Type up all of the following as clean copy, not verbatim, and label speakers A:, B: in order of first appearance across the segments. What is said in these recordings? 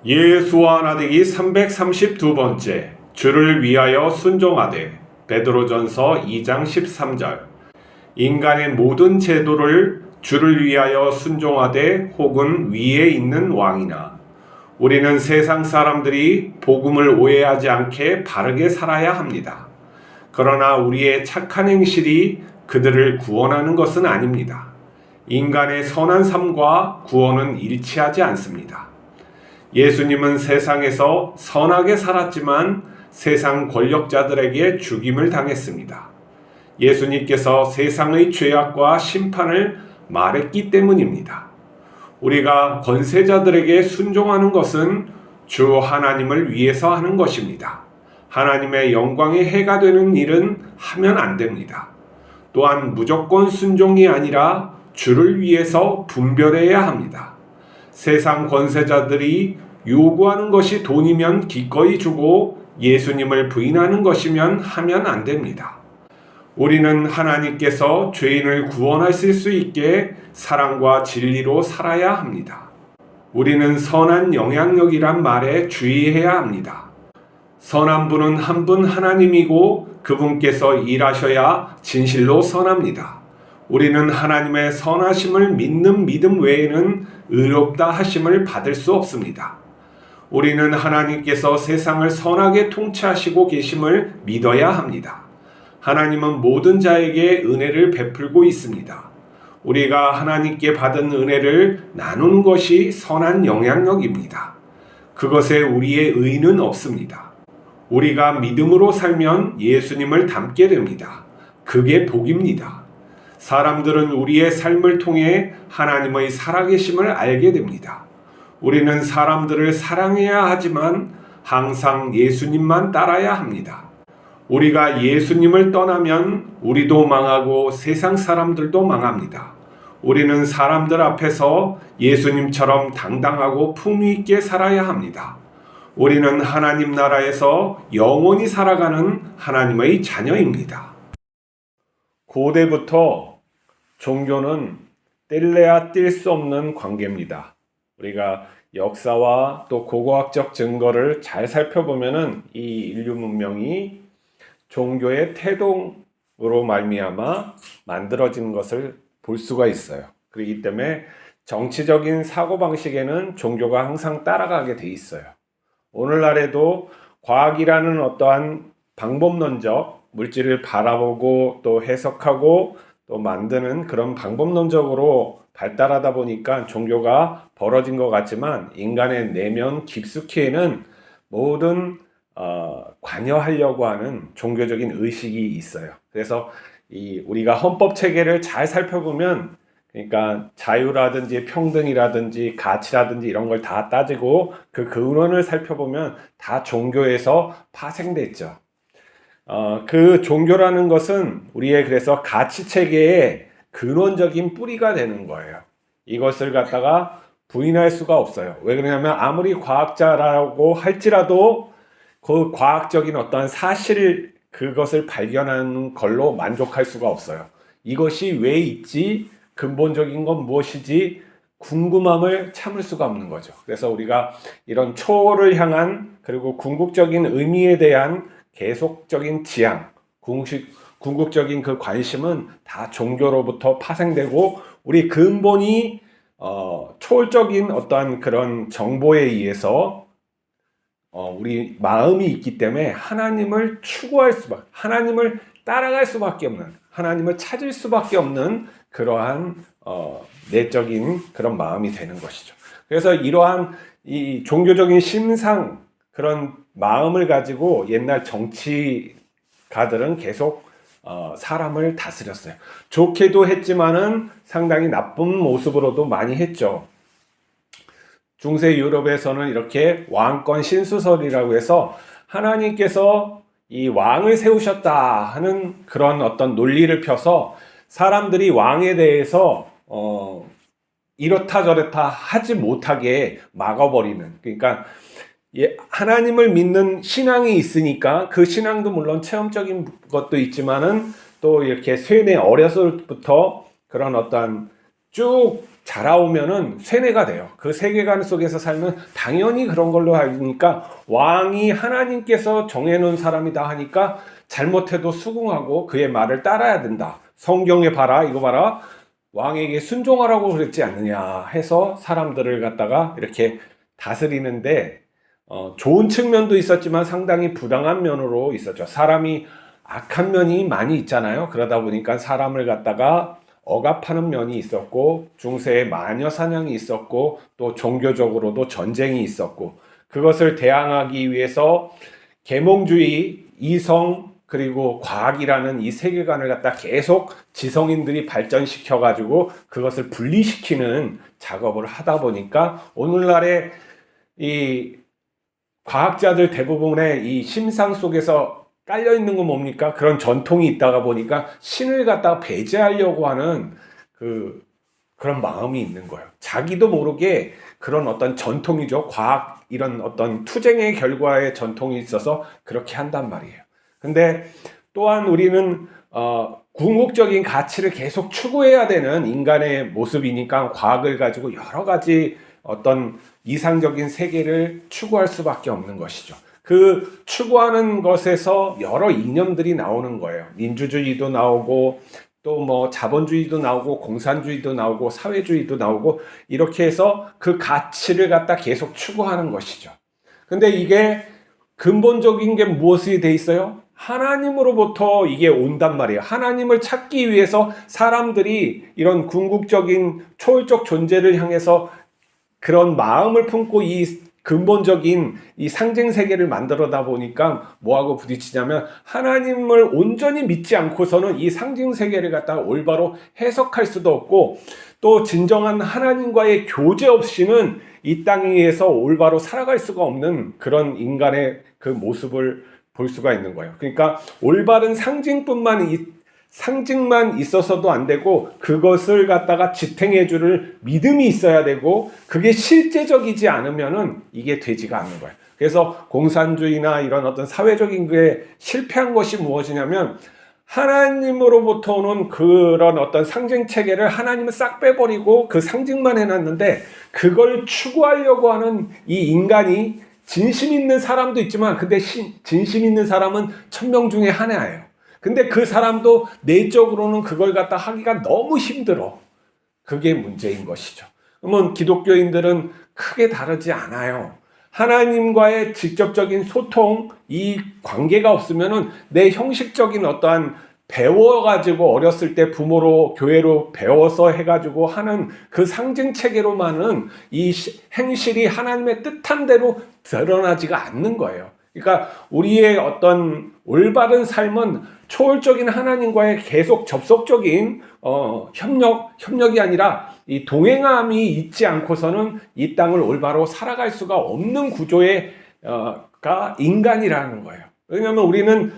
A: 예수와 나대기 332번째 주를 위하여 순종하되. 베드로전서 2장 13절. 인간의 모든 제도를 주를 위하여 순종하되 혹은 위에 있는 왕이나. 우리는 세상 사람들이 복음을 오해하지 않게 바르게 살아야 합니다. 그러나 우리의 착한 행실이 그들을 구원하는 것은 아닙니다. 인간의 선한 삶과 구원은 일치하지 않습니다. 예수님은 세상에서 선하게 살았지만 세상 권력자들에게 죽임을 당했습니다. 예수님께서 세상의 죄악과 심판을 말했기 때문입니다. 우리가 권세자들에게 순종하는 것은 주 하나님을 위해서 하는 것입니다. 하나님의 영광에 해가 되는 일은 하면 안 됩니다. 또한 무조건 순종이 아니라 주를 위해서 분별해야 합니다. 세상 권세자들이 요구하는 것이 돈이면 기꺼이 주고 예수님을 부인하는 것이면 하면 안 됩니다. 우리는 하나님께서 죄인을 구원하실 수 있게 사랑과 진리로 살아야 합니다. 우리는 선한 영향력이란 말에 주의해야 합니다. 선한 분은 한 분 하나님이고 그분께서 일하셔야 진실로 선합니다. 우리는 하나님의 선하심을 믿는 믿음 외에는 의롭다 하심을 받을 수 없습니다. 우리는 하나님께서 세상을 선하게 통치하시고 계심을 믿어야 합니다. 하나님은 모든 자에게 은혜를 베풀고 있습니다. 우리가 하나님께 받은 은혜를 나누는 것이 선한 영향력입니다. 그것에 우리의 의는 없습니다. 우리가 믿음으로 살면 예수님을 닮게 됩니다. 그게 복입니다. 사람들은 우리의 삶을 통해 하나님의 살아계심을 알게 됩니다. 우리는 사람들을 사랑해야 하지만 항상 예수님만 따라야 합니다. 우리가 예수님을 떠나면 우리도 망하고 세상 사람들도 망합니다. 우리는 사람들 앞에서 예수님처럼 당당하고 품위 있게 살아야 합니다. 우리는 하나님 나라에서 영원히 살아가는 하나님의 자녀입니다. 고대부터 종교는 뗄래야 뗄 수 없는 관계입니다. 우리가 역사와 또 고고학적 증거를 잘 살펴보면은 이 인류 문명이 종교의 태동으로 말미암아 만들어진 것을 볼 수가 있어요. 그렇기 때문에 정치적인 사고방식에는 종교가 항상 따라가게 돼 있어요. 오늘날에도 과학이라는 어떠한 방법론적 물질을 바라보고 또 해석하고 또 만드는 그런 방법론적으로 발달하다 보니까 종교가 벌어진 것 같지만 인간의 내면 깊숙이에는 모든 관여하려고 하는 종교적인 의식이 있어요. 그래서 우리가 헌법 체계를 잘 살펴보면 그러니까 자유라든지 평등이라든지 가치라든지 이런 걸 다 따지고 그 근원을 살펴보면 다 종교에서 파생됐죠. 그 종교라는 것은 우리의 그래서 가치 체계의 근원적인 뿌리가 되는 거예요. 이것을 갖다가 부인할 수가 없어요. 왜 그러냐면 아무리 과학자라고 할지라도 그 과학적인 어떠한 사실 그것을 발견하는 걸로 만족할 수가 없어요. 이것이 왜 있지? 근본적인 건 무엇이지? 궁금함을 참을 수가 없는 거죠. 그래서 우리가 이런 초월을 향한 그리고 궁극적인 의미에 대한 계속적인 지향, 궁극적인 그 관심은 다 종교로부터 파생되고 우리 근본이 초월적인 어떠한 그런 정보에 의해서 우리 마음이 있기 때문에 하나님을 추구할 수밖에, 하나님을 따라갈 수밖에 없는, 하나님을 찾을 수밖에 없는 그러한 내적인 그런 마음이 되는 것이죠. 그래서 이러한 이 종교적인 심상 그런 마음을 가지고 옛날 정치가들은 계속 사람을 다스렸어요. 좋게도 했지만은 상당히 나쁜 모습으로도 많이 했죠. 중세 유럽에서는 이렇게 왕권 신수설이라고 해서 하나님께서 이 왕을 세우셨다 하는 그런 어떤 논리를 펴서 사람들이 왕에 대해서 이렇다 저렇다 하지 못하게 막아버리는, 그러니까 하나님을 믿는 신앙이 있으니까 그 신앙도 물론 체험적인 것도 있지만은 또 이렇게 쇠뇌 어려서부터 그런 어떤 쭉 자라오면은 쇠뇌가 돼요. 그 세계관 속에서 살면 당연히 그런 걸로 하니까 왕이 하나님께서 정해놓은 사람이다 하니까 잘못해도 수긍하고 그의 말을 따라야 된다. 성경에 봐라, 이거 봐라. 왕에게 순종하라고 그랬지 않느냐 해서 사람들을 갖다가 이렇게 다스리는데 좋은 측면도 있었지만 상당히 부당한 면으로 있었죠. 사람이 악한 면이 많이 있잖아요. 그러다 보니까 사람을 갖다가 억압하는 면이 있었고 중세에 마녀 사냥이 있었고 또 종교적으로도 전쟁이 있었고 그것을 대항하기 위해서 계몽주의, 이성 그리고 과학이라는 이 세계관을 갖다 계속 지성인들이 발전시켜 가지고 그것을 분리시키는 작업을 하다 보니까 오늘날의 이 과학자들 대부분의 이 심상 속에서 깔려 있는 건 뭡니까? 그런 전통이 있다가 보니까 신을 갖다가 배제하려고 하는 그런 마음이 있는 거예요. 자기도 모르게 그런 어떤 전통이죠. 과학 이런 어떤 투쟁의 결과의 전통이 있어서 그렇게 한단 말이에요. 근데 또한 우리는 궁극적인 가치를 계속 추구해야 되는 인간의 모습이니까 과학을 가지고 여러 가지 어떤 이상적인 세계를 추구할 수밖에 없는 것이죠. 그 추구하는 것에서 여러 이념들이 나오는 거예요. 민주주의도 나오고 또 뭐 자본주의도 나오고 공산주의도 나오고 사회주의도 나오고 이렇게 해서 그 가치를 갖다 계속 추구하는 것이죠. 근데 이게 근본적인 게 무엇이 돼 있어요? 하나님으로부터 이게 온단 말이에요. 하나님을 찾기 위해서 사람들이 이런 궁극적인 초월적 존재를 향해서 그런 마음을 품고 이 근본적인 이 상징 세계를 만들어다 보니까 뭐하고 부딪히냐면 하나님을 온전히 믿지 않고서는 이 상징 세계를 갖다가 올바로 해석할 수도 없고 또 진정한 하나님과의 교제 없이는 이 땅 위에서 올바로 살아갈 수가 없는 그런 인간의 그 모습을 볼 수가 있는 거예요. 그러니까 올바른 상징만 있어서도 안 되고 그것을 갖다가 지탱해 줄 믿음이 있어야 되고 그게 실제적이지 않으면은 이게 되지가 않는 거예요. 그래서 공산주의나 이런 어떤 사회적인 게 실패한 것이 무엇이냐면 하나님으로부터 오는 그런 어떤 상징 체계를 하나님은 싹 빼버리고 그 상징만 해놨는데 그걸 추구하려고 하는 이 인간이 진심 있는 사람도 있지만 근데 진심 있는 사람은 1000명 중에 하나예요. 근데 그 사람도 내적으로는 그걸 갖다 하기가 너무 힘들어. 그게 문제인 것이죠. 그러면 기독교인들은 크게 다르지 않아요. 하나님과의 직접적인 소통, 이 관계가 없으면은 내 형식적인 어떠한 배워가지고 어렸을 때 부모로 교회로 배워서 해가지고 하는 그 상징 체계로만은 이 행실이 하나님의 뜻한 대로 드러나지가 않는 거예요. 그러니까 우리의 어떤 올바른 삶은 초월적인 하나님과의 계속 접속적인 협력이 아니라 이 동행함이 있지 않고서는 이 땅을 올바로 살아갈 수가 없는 구조가 인간이라는 거예요. 왜냐하면 우리는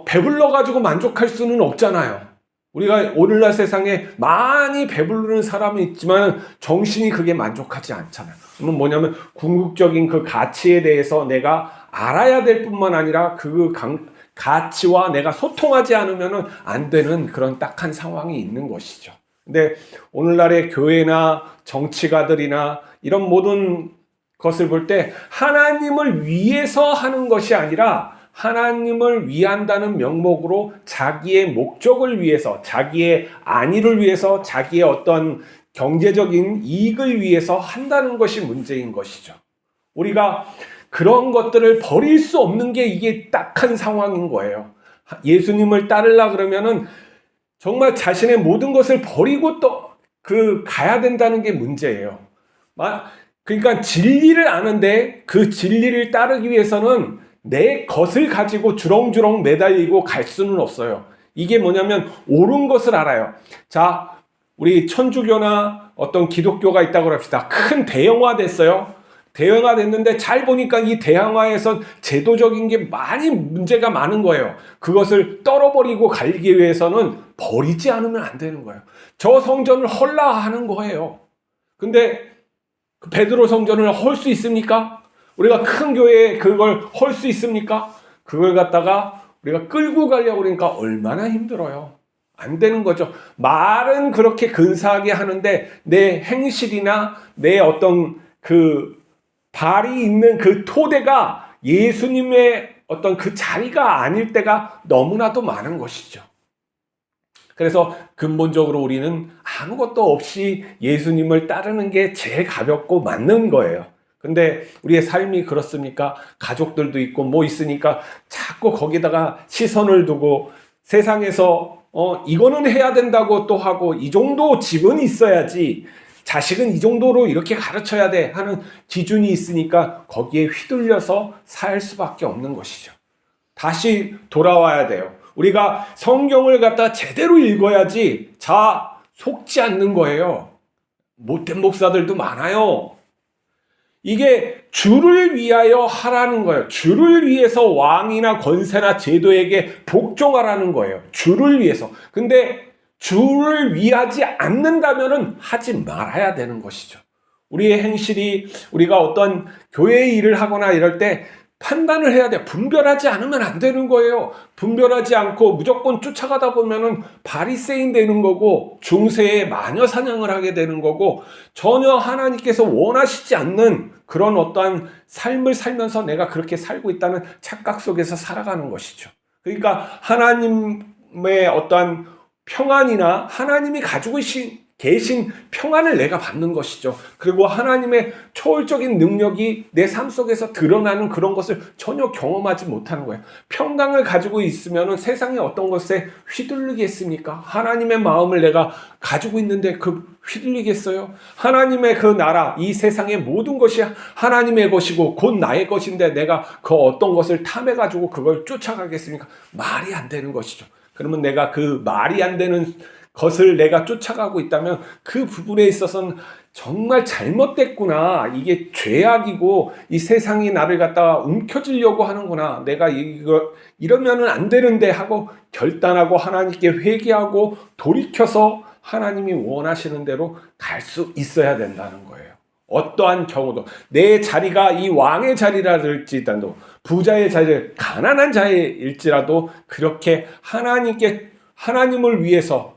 A: 배불러 가지고 만족할 수는 없잖아요. 우리가 오늘날 세상에 많이 배부르는 사람이 있지만 정신이 그게 만족하지 않잖아요. 그러면 뭐냐면 궁극적인 그 가치에 대해서 내가 알아야 될 뿐만 아니라 그 가치와 내가 소통하지 않으면 안 되는 그런 딱한 상황이 있는 것이죠. 근데 오늘날의 교회나 정치가들이나 이런 모든 것을 볼 때 하나님을 위해서 하는 것이 아니라 하나님을 위한다는 명목으로 자기의 목적을 위해서, 자기의 안위를 위해서, 자기의 어떤 경제적인 이익을 위해서 한다는 것이 문제인 것이죠. 우리가 그런 것들을 버릴 수 없는 게 이게 딱한 상황인 거예요. 예수님을 따르려 그러면은 정말 자신의 모든 것을 버리고 또 가야 된다는 게 문제예요. 그러니까 진리를 아는데 그 진리를 따르기 위해서는 내 것을 가지고 주렁주렁 매달리고 갈 수는 없어요. 이게 뭐냐면 옳은 것을 알아요. 자, 우리 천주교나 어떤 기독교가 있다고 합시다. 큰 대형화 됐어요. 대형화 됐는데 잘 보니까 이 대형화에서 제도적인 게 많이 문제가 많은 거예요. 그것을 떨어버리고 가기 위해서는 버리지 않으면 안 되는 거예요. 저 성전을 헐라 하는 거예요. 근데 그 베드로 성전을 헐 수 있습니까? 우리가 큰 교회에 그걸 헐 수 있습니까? 그걸 갖다가 우리가 끌고 가려고 그러니까 얼마나 힘들어요. 안 되는 거죠. 말은 그렇게 근사하게 하는데 내 행실이나 내 어떤 그 발이 있는 그 토대가 예수님의 어떤 그 자리가 아닐 때가 너무나도 많은 것이죠. 그래서 근본적으로 우리는 아무것도 없이 예수님을 따르는 게 제일 가볍고 맞는 거예요. 근데 우리의 삶이 그렇습니까? 가족들도 있고 뭐 있으니까 자꾸 거기다가 시선을 두고 세상에서 이거는 해야 된다고 또 하고 이 정도 집은 있어야지, 자식은 이 정도로 이렇게 가르쳐야 돼 하는 기준이 있으니까 거기에 휘둘려서 살 수밖에 없는 것이죠. 다시 돌아와야 돼요. 우리가 성경을 갖다 제대로 읽어야지 속지 않는 거예요. 못된 목사들도 많아요. 이게 주를 위하여 하라는 거예요. 주를 위해서 왕이나 권세나 제도에게 복종하라는 거예요. 주를 위해서. 근데 주를 위하지 않는다면은 하지 말아야 되는 것이죠. 우리의 행실이, 우리가 어떤 교회의 일을 하거나 이럴 때 판단을 해야 돼. 분별하지 않으면 안 되는 거예요. 분별하지 않고 무조건 쫓아가다 보면은 바리새인 되는 거고 중세의 마녀 사냥을 하게 되는 거고 전혀 하나님께서 원하시지 않는 그런 어떠한 삶을 살면서 내가 그렇게 살고 있다는 착각 속에서 살아가는 것이죠. 그러니까 하나님의 어떠한 평안이나 하나님이 가지고 계신 평안을 내가 받는 것이죠. 그리고 하나님의 초월적인 능력이 내 삶 속에서 드러나는 그런 것을 전혀 경험하지 못하는 거예요. 평강을 가지고 있으면 세상의 어떤 것에 휘둘리겠습니까? 하나님의 마음을 내가 가지고 있는데 휘둘리겠어요? 하나님의 그 나라, 이 세상의 모든 것이 하나님의 것이고 곧 나의 것인데 내가 그 어떤 것을 탐해가지고 그걸 쫓아가겠습니까? 말이 안 되는 것이죠. 그러면 내가 그 말이 안 되는 것을 내가 쫓아가고 있다면 그 부분에 있어서는 정말 잘못됐구나. 이게 죄악이고 이 세상이 나를 갖다가 움켜쥐려고 하는구나. 내가 이러면은 안 되는데 하고 결단하고 하나님께 회개하고 돌이켜서 하나님이 원하시는 대로 갈 수 있어야 된다는 거예요. 어떠한 경우도 내 자리가 이 왕의 자리라할지라도 부자의 자리, 가난한 자일지라도 그렇게 하나님을 위해서,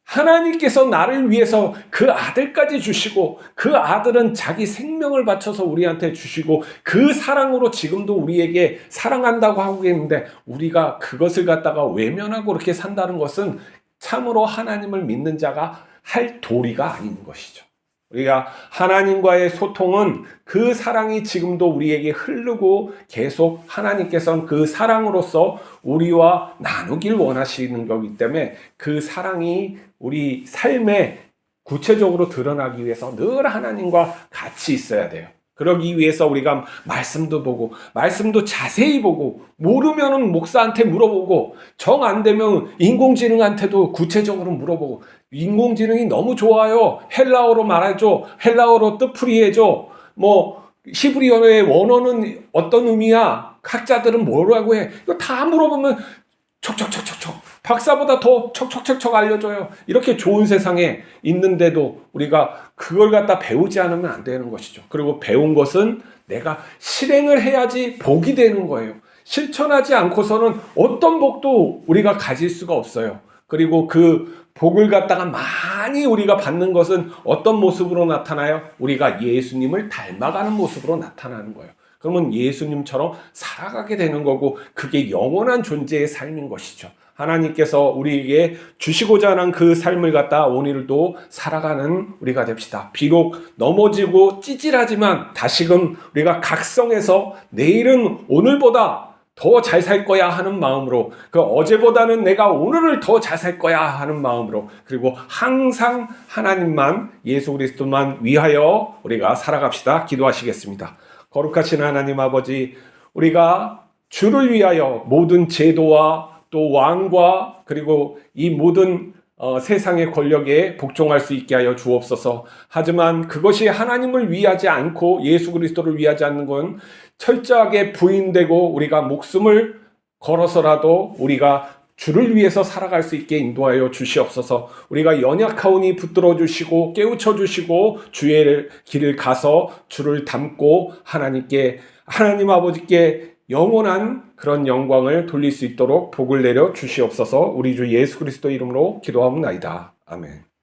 A: 하나님께서 나를 위해서 그 아들까지 주시고 그 아들은 자기 생명을 바쳐서 우리한테 주시고 그 사랑으로 지금도 우리에게 사랑한다고 하고 있는데 우리가 그것을 갖다가 외면하고 그렇게 산다는 것은 참으로 하나님을 믿는 자가 할 도리가 아닌 것이죠. 우리가 하나님과의 소통은 그 사랑이 지금도 우리에게 흐르고 계속 하나님께서는 그 사랑으로서 우리와 나누길 원하시는 거기 때문에 그 사랑이 우리 삶에 구체적으로 드러나기 위해서 늘 하나님과 같이 있어야 돼요. 그러기 위해서 우리가 말씀도 보고 말씀도 자세히 보고 모르면은 목사한테 물어보고 정 안 되면 인공지능한테도 구체적으로 물어보고 인공지능이 너무 좋아요. 헬라어로 말해줘. 헬라어로 뜻풀이해줘. 뭐 히브리어의 원어는 어떤 의미야? 학자들은 뭐라고 해? 이거 다 물어보면 척척척척척 박사보다 더 척척척척 알려줘요. 이렇게 좋은 세상에 있는데도 우리가 그걸 갖다 배우지 않으면 안 되는 것이죠. 그리고 배운 것은 내가 실행을 해야지 복이 되는 거예요. 실천하지 않고서는 어떤 복도 우리가 가질 수가 없어요. 그리고 그 복을 갖다가 많이 우리가 받는 것은 어떤 모습으로 나타나요? 우리가 예수님을 닮아가는 모습으로 나타나는 거예요. 그러면 예수님처럼 살아가게 되는 거고 그게 영원한 존재의 삶인 것이죠. 하나님께서 우리에게 주시고자 하는 그 삶을 갖다 오늘도 살아가는 우리가 됩시다. 비록 넘어지고 찌질하지만 다시금 우리가 각성해서 내일은 오늘보다 더 잘 살 거야 하는 마음으로, 그 어제보다는 내가 오늘을 더 잘 살 거야 하는 마음으로, 그리고 항상 하나님만, 예수 그리스도만 위하여 우리가 살아갑시다. 기도하시겠습니다. 거룩하신 하나님 아버지, 우리가 주를 위하여 모든 제도와 또 왕과 그리고 이 모든 세상의 권력에 복종할 수 있게 하여 주옵소서. 하지만 그것이 하나님을 위하지 않고 예수 그리스도를 위하지 않는 건 철저하게 부인되고 우리가 목숨을 걸어서라도 우리가 주를 위해서 살아갈 수 있게 인도하여 주시옵소서. 우리가 연약하오니 붙들어 주시고 깨우쳐 주시고 주의 길을 가서 주를 닮고 하나님 아버지께 영원한 그런 영광을 돌릴 수 있도록 복을 내려 주시옵소서. 우리 주 예수 그리스도 이름으로 기도하옵나이다. 아멘.